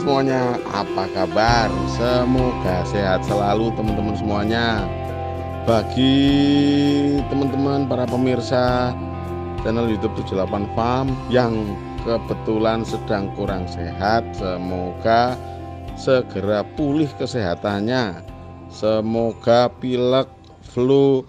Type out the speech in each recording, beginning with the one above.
semuanya, apa kabar? Semoga sehat selalu teman-teman semuanya. Bagi teman-teman para pemirsa channel YouTube 78 Farm yang kebetulan sedang kurang sehat, semoga segera pulih kesehatannya. Semoga pilek, flu,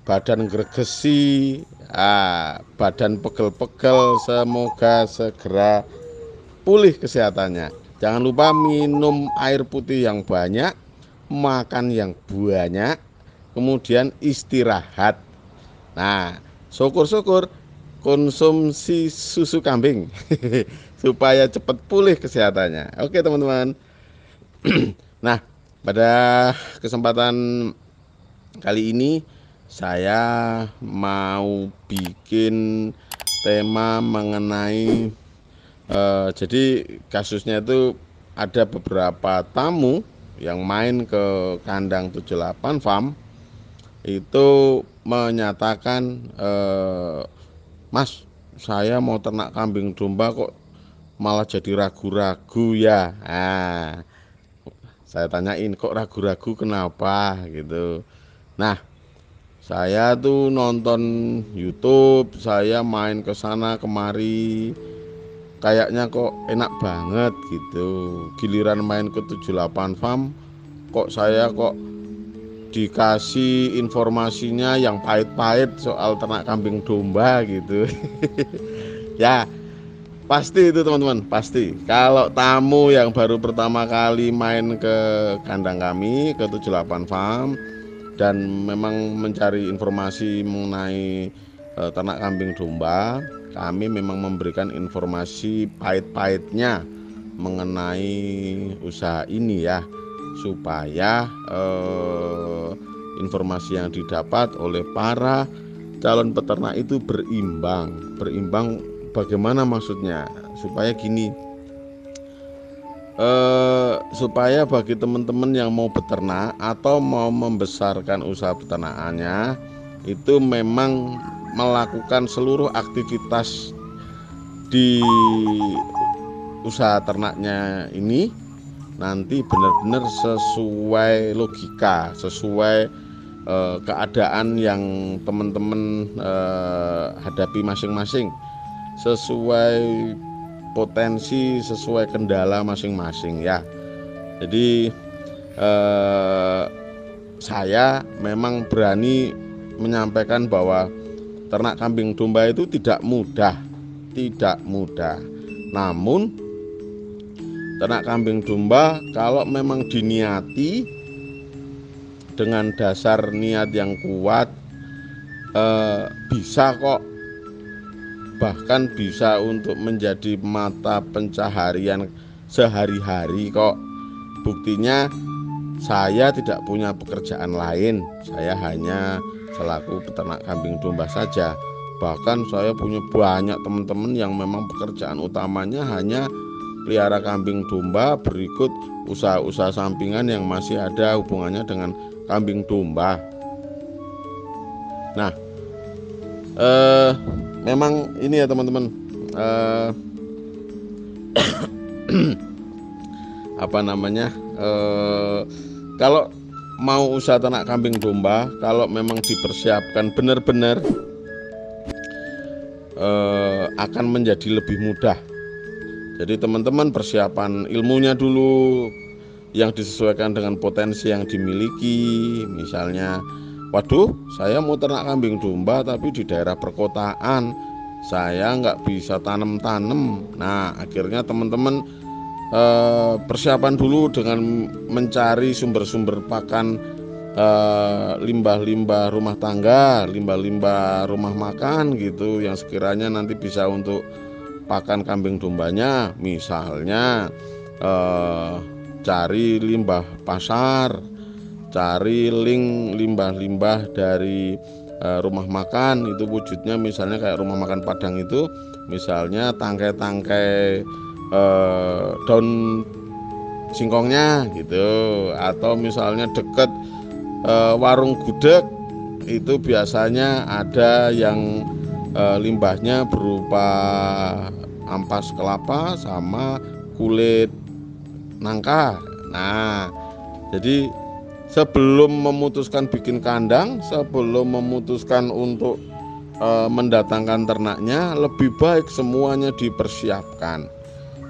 badan gregesi, badan pegel-pegel semoga segera pulih kesehatannya. Jangan lupa minum air putih yang banyak, makan yang banyak, kemudian istirahat. Nah, syukur-syukur konsumsi susu kambing supaya cepat pulih kesehatannya. Oke teman-teman. Nah, pada kesempatan kali ini saya mau bikin tema mengenai jadi kasusnya itu ada beberapa tamu yang main ke kandang 78 Farm itu menyatakan, Mas, saya mau ternak kambing domba kok malah jadi ragu-ragu ya. Saya tanyain, kok ragu-ragu kenapa gitu. Nah, saya tuh nonton YouTube, saya main ke sana kemari, kayaknya kok enak banget gitu. Giliran main ke 78 Farm kok saya kok dikasih informasinya yang pahit-pahit soal ternak kambing domba gitu. Ya, pasti itu teman-teman, pasti. Kalau tamu yang baru pertama kali main ke kandang kami ke 78 Farm dan memang mencari informasi mengenai ternak kambing domba, kami memang memberikan informasi pahit-pahitnya mengenai usaha ini ya, supaya informasi yang didapat oleh para calon peternak itu berimbang. Berimbang bagaimana maksudnya? Supaya gini, supaya bagi teman-teman yang mau beternak atau mau membesarkan usaha peternakannya itu memang melakukan seluruh aktivitas di usaha ternaknya ini nanti benar-benar sesuai logika, sesuai keadaan yang teman-teman hadapi masing-masing, sesuai potensi, sesuai kendala masing-masing ya. Jadi saya memang berani menyampaikan bahwa ternak kambing domba itu tidak mudah. Namun ternak kambing domba kalau memang diniati dengan dasar niat yang kuat, bisa kok, bahkan bisa untuk menjadi mata pencaharian sehari-hari kok. Buktinya saya tidak punya pekerjaan lain, saya hanya selaku peternak kambing domba saja. Bahkan saya punya banyak teman-teman yang memang pekerjaan utamanya hanya pelihara kambing domba, berikut usaha-usaha sampingan yang masih ada hubungannya dengan kambing domba. Nah, memang ini ya teman-teman, apa namanya, kalau mau usaha ternak kambing domba, kalau memang dipersiapkan benar-benar, akan menjadi lebih mudah. Jadi teman-teman persiapan ilmunya dulu yang disesuaikan dengan potensi yang dimiliki. Misalnya, waduh, saya mau ternak kambing domba tapi di daerah perkotaan, saya nggak bisa tanam-tanam. Nah, akhirnya teman-teman persiapan dulu dengan mencari sumber-sumber pakan, limbah-limbah rumah tangga, limbah-limbah rumah makan gitu, yang sekiranya nanti bisa untuk pakan kambing dombanya. Misalnya cari limbah pasar, cari link limbah-limbah dari rumah makan, itu wujudnya misalnya kayak rumah makan Padang itu, misalnya tangkai-tangkai daun singkongnya gitu, atau misalnya deket warung gudeg itu biasanya ada yang limbahnya berupa ampas kelapa sama kulit nangka. Nah, jadi sebelum memutuskan bikin kandang, sebelum memutuskan untuk mendatangkan ternaknya, lebih baik semuanya dipersiapkan.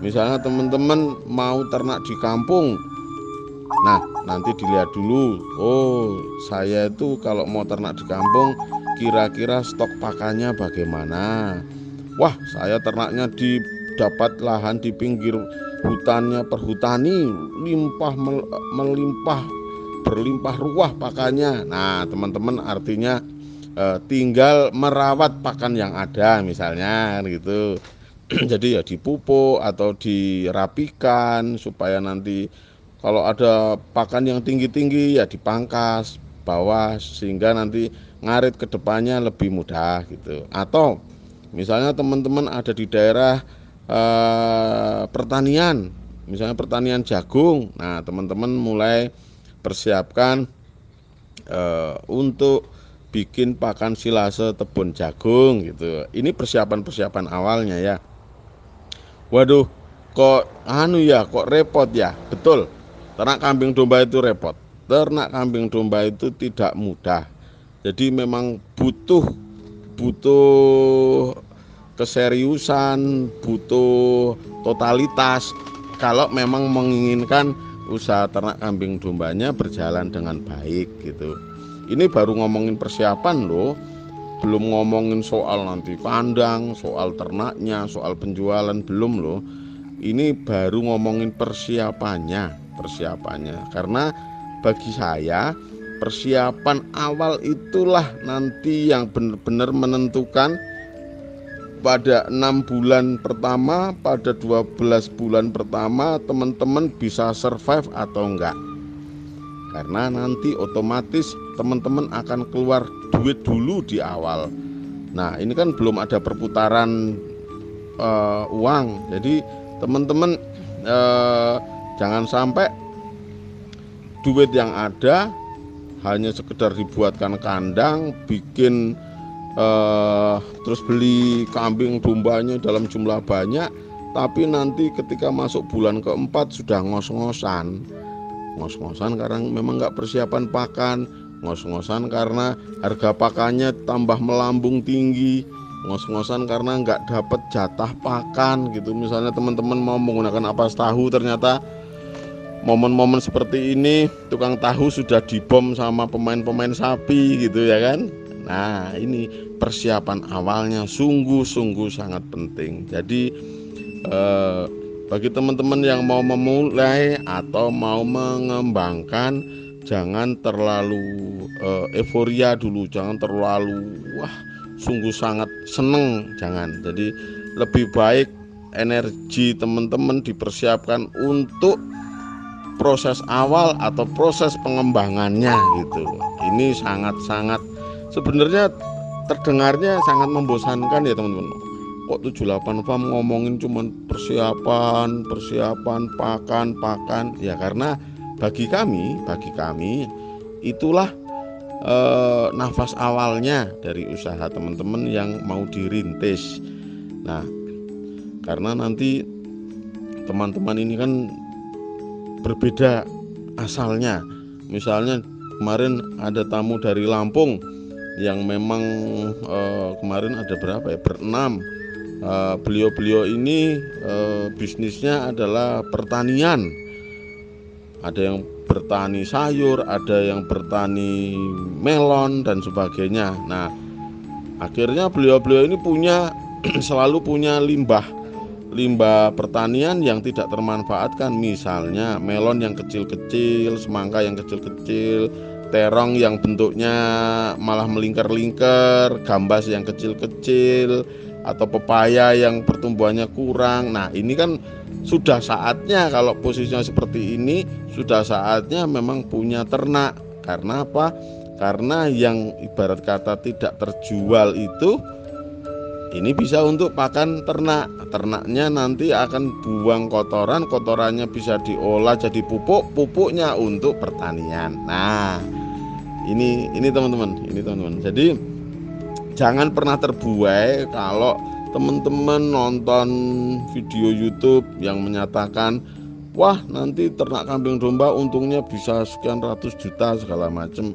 Misalnya teman-teman mau ternak di kampung, nah nanti dilihat dulu, oh saya itu kalau mau ternak di kampung kira-kira stok pakannya bagaimana. Wah, saya ternaknya dapat lahan di pinggir hutannya, perhutani, melimpah berlimpah ruah pakannya. Nah teman-teman, artinya tinggal merawat pakan yang ada misalnya gitu. Jadi ya dipupuk atau dirapikan supaya nanti kalau ada pakan yang tinggi-tinggi ya dipangkas bawah sehingga nanti ngarit ke depannya lebih mudah gitu. Atau misalnya teman-teman ada di daerah pertanian, misalnya pertanian jagung. Nah teman-teman mulai persiapkan untuk bikin pakan silase tebon jagung gitu. Ini persiapan-persiapan awalnya ya. Waduh, kok repot ya. Betul, ternak kambing domba itu repot. Ternak kambing domba itu tidak mudah. Jadi memang butuh keseriusan, butuh totalitas kalau memang menginginkan usaha ternak kambing dombanya berjalan dengan baik gitu. Ini baru ngomongin persiapan loh, belum ngomongin soal nanti kandang, soal ternaknya, soal penjualan, belum loh. Ini baru ngomongin persiapannya. Karena bagi saya persiapan awal itulah nanti yang benar-benar menentukan pada 6 bulan pertama, pada 12 bulan pertama teman-teman bisa survive atau enggak. Karena nanti otomatis teman-teman akan keluar duit dulu di awal. Nah ini kan belum ada perputaran uang. Jadi teman-teman jangan sampai duit yang ada hanya sekedar dibuatkan kandang, bikin terus beli kambing dombanya dalam jumlah banyak, tapi nanti ketika masuk bulan keempat sudah ngos-ngosan karena memang nggak persiapan pakan, ngos-ngosan karena harga pakannya tambah melambung tinggi, ngos-ngosan karena nggak dapat jatah pakan gitu. Misalnya teman-teman mau menggunakan ampas tahu, ternyata momen-momen seperti ini tukang tahu sudah dibom sama pemain-pemain sapi gitu ya kan. Nah ini persiapan awalnya sungguh-sungguh sangat penting. Jadi bagi teman-teman yang mau memulai atau mau mengembangkan, jangan terlalu euforia dulu, jangan terlalu wah sungguh sangat seneng, jangan. Jadi lebih baik energi teman-teman dipersiapkan untuk proses awal atau proses pengembangannya gitu. Ini sangat-sangat sebenarnya terdengarnya sangat membosankan ya teman-teman. Kok 78 farm ngomongin cuman persiapan pakan ya, karena bagi kami itulah nafas awalnya dari usaha teman-teman yang mau dirintis. Nah karena nanti teman-teman ini kan berbeda asalnya. Misalnya kemarin ada tamu dari Lampung yang memang kemarin ada berapa ya, berenam. Beliau ini bisnisnya adalah pertanian. Ada yang bertani sayur, ada yang bertani melon dan sebagainya. Nah akhirnya beliau ini selalu punya limbah pertanian yang tidak termanfaatkan. Misalnya melon yang kecil-kecil, semangka yang kecil-kecil, terong yang bentuknya malah melingkar-lingkar, gambas yang kecil-kecil, atau pepaya yang pertumbuhannya kurang. Nah ini kan sudah saatnya, kalau posisinya seperti ini sudah saatnya memang punya ternak. Karena apa? Karena yang ibarat kata tidak terjual itu ini bisa untuk pakan ternak. Ternaknya nanti akan buang kotorannya bisa diolah jadi pupuknya untuk pertanian. Nah ini teman-teman, jadi jangan pernah terbuai kalau teman-teman nonton video YouTube yang menyatakan wah nanti ternak kambing domba untungnya bisa sekian ratus juta segala macam.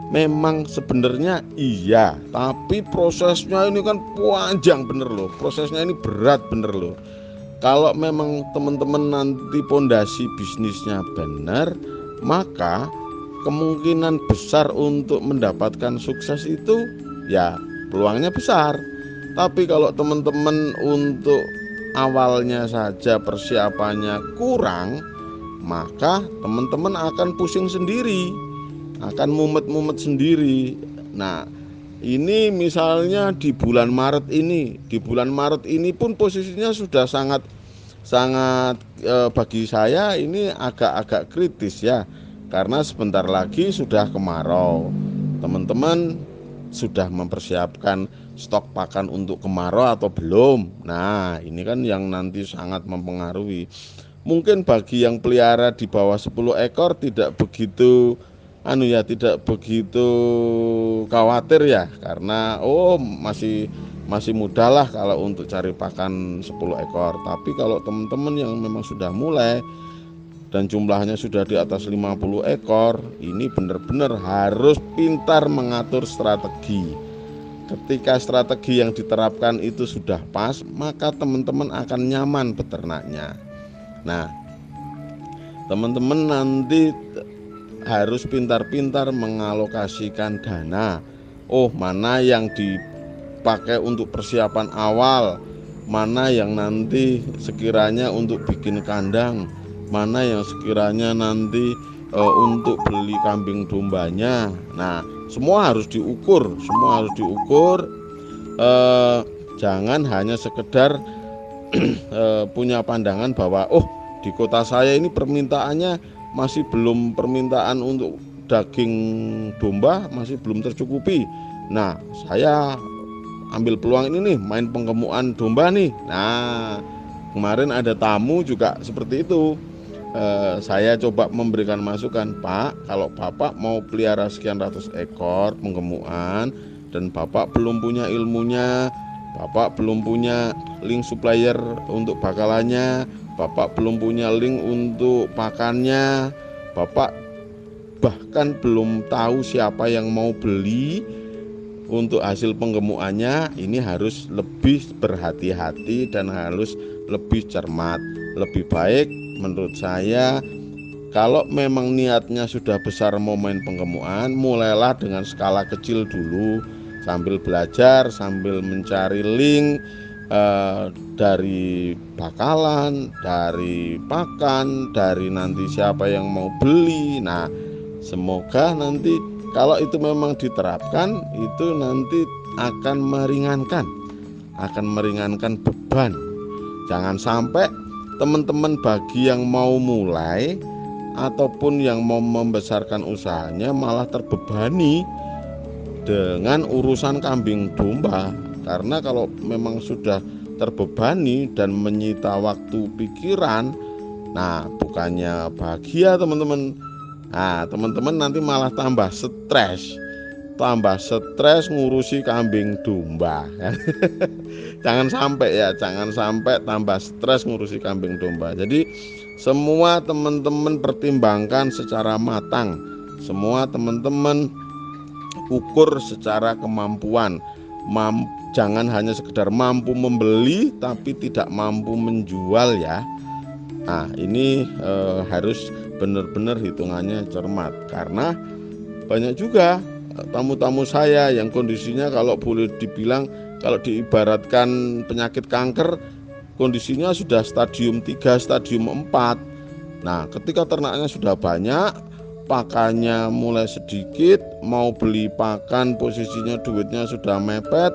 Memang sebenarnya iya, tapi prosesnya ini kan panjang bener loh, prosesnya ini berat bener loh. Kalau memang teman-teman nanti pondasi bisnisnya benar, maka kemungkinan besar untuk mendapatkan sukses itu ya peluangnya besar. Tapi kalau teman-teman untuk awalnya saja persiapannya kurang, maka teman-teman akan pusing sendiri, akan mumet-mumet sendiri. Nah, ini misalnya di bulan Maret ini pun posisinya sudah sangat bagi saya ini agak-agak kritis ya, karena sebentar lagi sudah kemarau. Teman-teman sudah mempersiapkan stok pakan untuk kemarau atau belum? Nah, ini kan yang nanti sangat mempengaruhi. Mungkin bagi yang pelihara di bawah 10 ekor tidak begitu tidak begitu khawatir ya, karena masih mudah lah kalau untuk cari pakan 10 ekor. Tapi kalau teman-teman yang memang sudah mulai dan jumlahnya sudah di atas 50 ekor, ini benar-benar harus pintar mengatur strategi. Ketika strategi yang diterapkan itu sudah pas, maka teman-teman akan nyaman beternaknya. Nah, teman-teman nanti harus pintar-pintar mengalokasikan dana. Mana yang dipakai untuk persiapan awal, mana yang nanti sekiranya untuk bikin kandang, mana yang sekiranya nanti untuk beli kambing dombanya. Nah, semua harus diukur, jangan hanya sekedar punya pandangan bahwa di kota saya ini permintaannya masih belum, permintaan untuk daging domba masih belum tercukupi. Nah, saya ambil peluang ini nih, main penggemukan domba nih. Nah, kemarin ada tamu juga seperti itu. Saya coba memberikan masukan, Pak, kalau Bapak mau pelihara sekian ratus ekor penggemukan dan Bapak belum punya ilmunya, Bapak belum punya link supplier untuk bakalannya, Bapak belum punya link untuk pakannya, Bapak bahkan belum tahu siapa yang mau beli untuk hasil penggemukannya, ini harus lebih berhati-hati dan harus lebih cermat. Lebih baik menurut saya, kalau memang niatnya sudah besar mau main penggemukan, mulailah dengan skala kecil dulu, sambil belajar, sambil mencari link dari bakalan, dari pakan, dari nanti siapa yang mau beli. Nah, semoga nanti kalau itu memang diterapkan, itu nanti akan meringankan beban. Jangan sampai teman-teman bagi yang mau mulai ataupun yang mau membesarkan usahanya malah terbebani dengan urusan kambing domba. Karena kalau memang sudah terbebani dan menyita waktu pikiran, nah bukannya bahagia teman-teman. Nah, teman-teman nanti malah tambah stres ngurusi kambing domba. Jangan sampai tambah stres ngurusi kambing domba. Jadi semua teman-teman pertimbangkan secara matang. Semua teman-teman ukur secara kemampuan. Jangan hanya sekedar mampu membeli tapi tidak mampu menjual ya. Nah, ini harus benar-benar hitungannya cermat, karena banyak juga tamu-tamu saya yang kondisinya kalau boleh dibilang, kalau diibaratkan penyakit kanker, kondisinya sudah stadium 3, stadium 4. Nah, ketika ternaknya sudah banyak, pakannya mulai sedikit, mau beli pakan posisinya duitnya sudah mepet,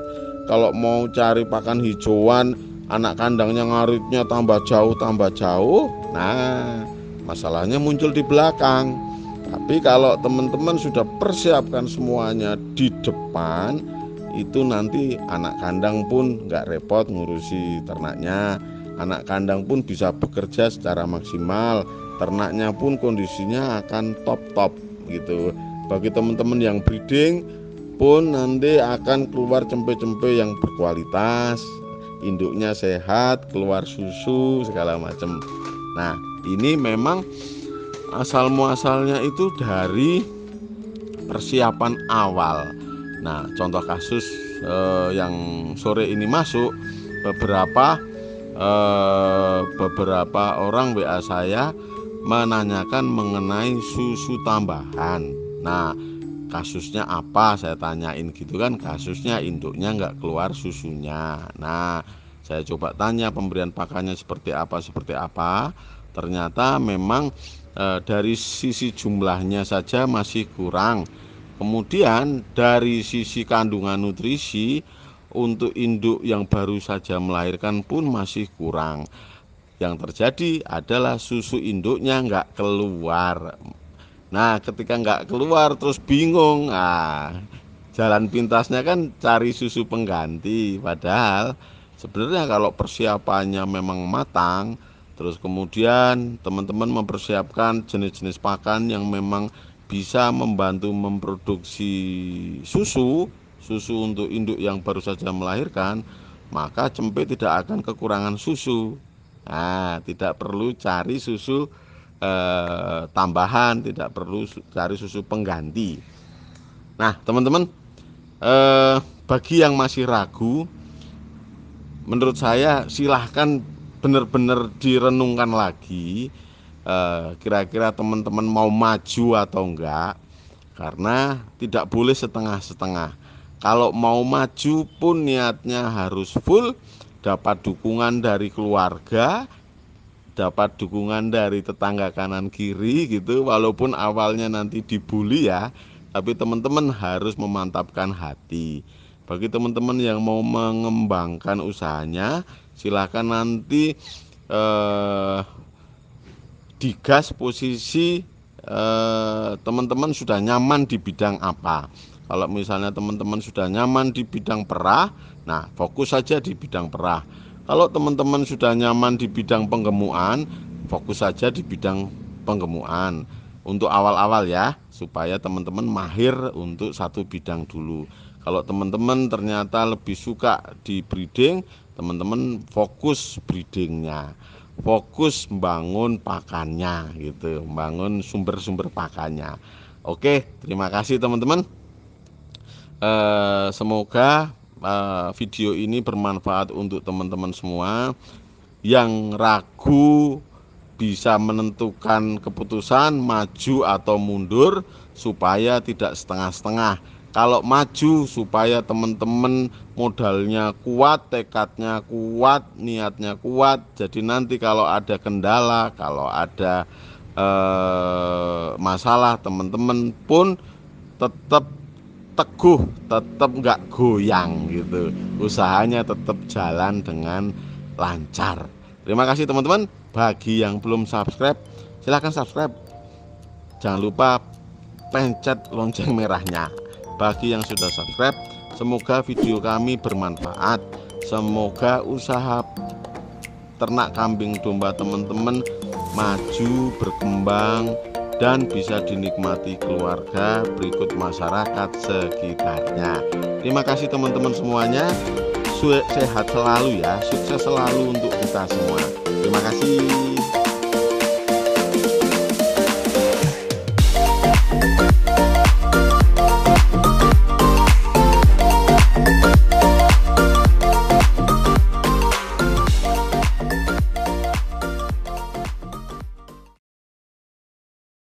kalau mau cari pakan hijauan, anak kandangnya ngaritnya tambah jauh. Nah, masalahnya muncul di belakang. Tapi kalau teman-teman sudah persiapkan semuanya di depan, itu nanti anak kandang pun nggak repot ngurusi ternaknya, anak kandang pun bisa bekerja secara maksimal, ternaknya pun kondisinya akan top gitu. Bagi teman-teman yang breeding pun nanti akan keluar cempe-cempe yang berkualitas, induknya sehat, keluar susu segala macam. Nah, ini memang asal muasalnya itu dari persiapan awal. Nah, contoh kasus yang sore ini masuk, beberapa orang WA saya menanyakan mengenai susu tambahan. Nah, kasusnya apa, saya tanyain gitu kan. Kasusnya induknya nggak keluar susunya. Nah, saya coba tanya pemberian pakannya seperti apa. Ternyata memang dari sisi jumlahnya saja masih kurang. Kemudian dari sisi kandungan nutrisi untuk induk yang baru saja melahirkan pun masih kurang. Yang terjadi adalah susu induknya nggak keluar. Nah, ketika nggak keluar terus bingung. Nah, jalan pintasnya kan cari susu pengganti. Padahal sebenarnya kalau persiapannya memang matang, terus kemudian teman-teman mempersiapkan jenis-jenis pakan yang memang bisa membantu memproduksi susu untuk induk yang baru saja melahirkan, maka cempe tidak akan kekurangan susu. Nah, tidak perlu cari susu tambahan, tidak perlu cari susu pengganti. Nah, teman-teman, bagi yang masih ragu, menurut saya silahkan benar-benar direnungkan lagi, kira-kira teman-teman mau maju atau enggak, karena tidak boleh setengah-setengah. Kalau mau maju pun niatnya harus full, dapat dukungan dari keluarga, dapat dukungan dari tetangga kanan kiri gitu, walaupun awalnya nanti dibully ya, tapi teman-teman harus memantapkan hati. Bagi teman-teman yang mau mengembangkan usahanya, silakan nanti digas posisi teman-teman sudah nyaman di bidang apa. Kalau misalnya teman-teman sudah nyaman di bidang perah, nah fokus saja di bidang perah. Kalau teman-teman sudah nyaman di bidang penggemukan, fokus saja di bidang penggemukan untuk awal-awal ya, supaya teman-teman mahir untuk satu bidang dulu. Kalau teman-teman ternyata lebih suka di breeding, teman-teman fokus breedingnya, fokus membangun pakannya gitu, membangun sumber-sumber pakannya. Oke, terima kasih teman-teman. Semoga video ini bermanfaat untuk teman-teman semua. Yang ragu bisa menentukan keputusan maju atau mundur supaya tidak setengah-setengah. Kalau maju supaya teman-teman modalnya kuat, tekadnya kuat, niatnya kuat. Jadi nanti kalau ada kendala, kalau ada masalah, teman-teman pun tetap teguh, tetap nggak goyang gitu, usahanya tetap jalan dengan lancar. Terima kasih teman-teman. Bagi yang belum subscribe, silahkan subscribe, jangan lupa pencet lonceng merahnya. Bagi yang sudah subscribe, semoga video kami bermanfaat, semoga usaha ternak kambing domba teman-teman maju, berkembang, dan bisa dinikmati keluarga berikut masyarakat sekitarnya. Terima kasih teman-teman semuanya. Sehat selalu ya, sukses selalu untuk kita semua. Terima kasih.